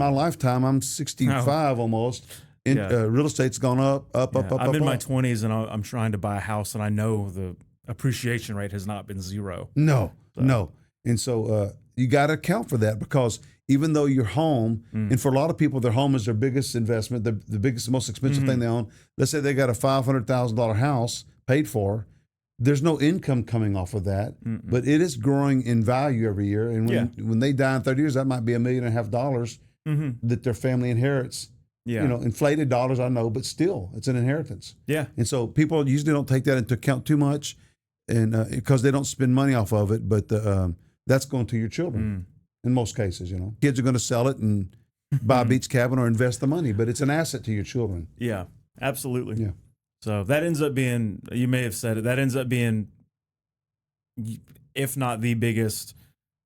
My lifetime, I'm 65 almost. Real estate's gone up. I'm in my 20s and I'm trying to buy a house, and I know the appreciation rate has not been zero. No. And so you got to account for that, because even though your home, and for a lot of people, their home is their biggest investment, the biggest, most expensive thing they own. Let's say they got a $500,000 house paid for. There's no income coming off of that, but it is growing in value every year. And when they die in 30 years, that might be $1.5 million that their family inherits. Yeah. You know, inflated dollars, I know, but still, it's an inheritance. Yeah. And so people usually don't take that into account too much, and because they don't spend money off of it, but that's going to your children in most cases. You know, kids are going to sell it and buy a beach cabin or invest the money, but it's an asset to your children. Yeah, absolutely. Yeah. So that ends up being, you may have said it, that ends up being, if not the biggest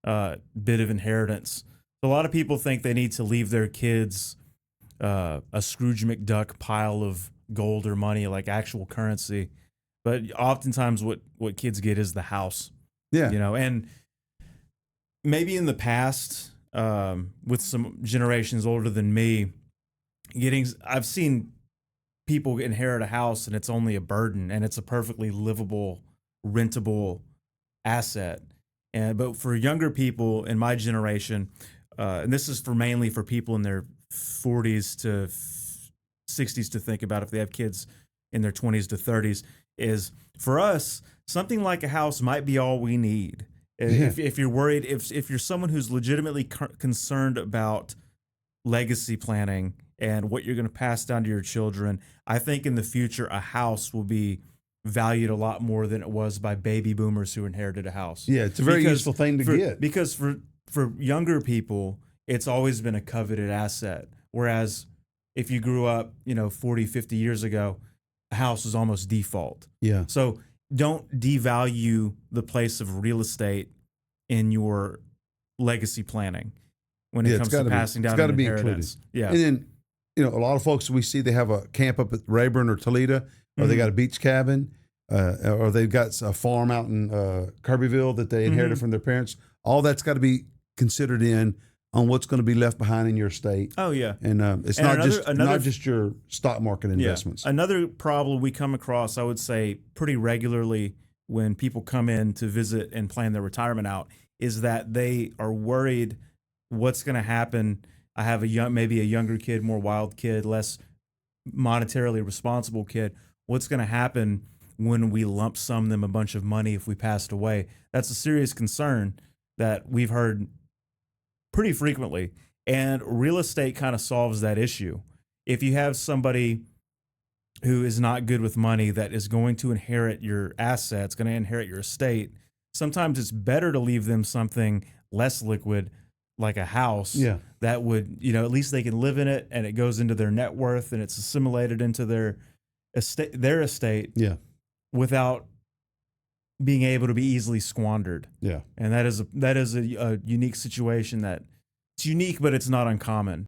bit of inheritance. A lot of people think they need to leave their kids a Scrooge McDuck pile of gold or money, like actual currency. But oftentimes what kids get is the house. Yeah. You know, and maybe in the past, with some generations older than me, I've seen people inherit a house and it's only a burden, and it's a perfectly livable, rentable asset. But for younger people in my generation, and this is mainly for people in their 40s to 60s to think about if they have kids in their 20s to 30s, is for us, something like a house might be all we need. If you're worried, if you're someone who's legitimately concerned about legacy planning and what you're going to pass down to your children, I think in the future a house will be valued a lot more than it was by baby boomers who inherited a house. Yeah, it's a very useful thing to get. Because for younger people, it's always been a coveted asset. Whereas if you grew up, 40, 50 years ago, a house was almost default. Yeah. So don't devalue the place of real estate in your legacy planning when it comes to passing down an inheritance. Yeah. And then, a lot of folks we see, they have a camp up at Rayburn or Toledo, or they got a beach cabin, or they've got a farm out in Kirbyville that they inherited from their parents. All that's got to be considered in on what's going to be left behind in your estate. Oh yeah, and it's not just your stock market investments. Another problem we come across, I would say, pretty regularly when people come in to visit and plan their retirement out, is that they are worried what's going to happen. I have maybe a younger kid, more wild kid, less monetarily responsible kid. What's going to happen when we lump sum them a bunch of money if we passed away? That's a serious concern that we've heard pretty frequently, and real estate kind of solves that issue. If you have somebody who is not good with money that is going to inherit your assets, going to inherit your estate, sometimes it's better to leave them something less liquid, like a house, that would, at least they can live in it, and it goes into their net worth and it's assimilated into their estate, without being able to be easily squandered. Yeah. And that is a unique situation. That it's unique, but it's not uncommon.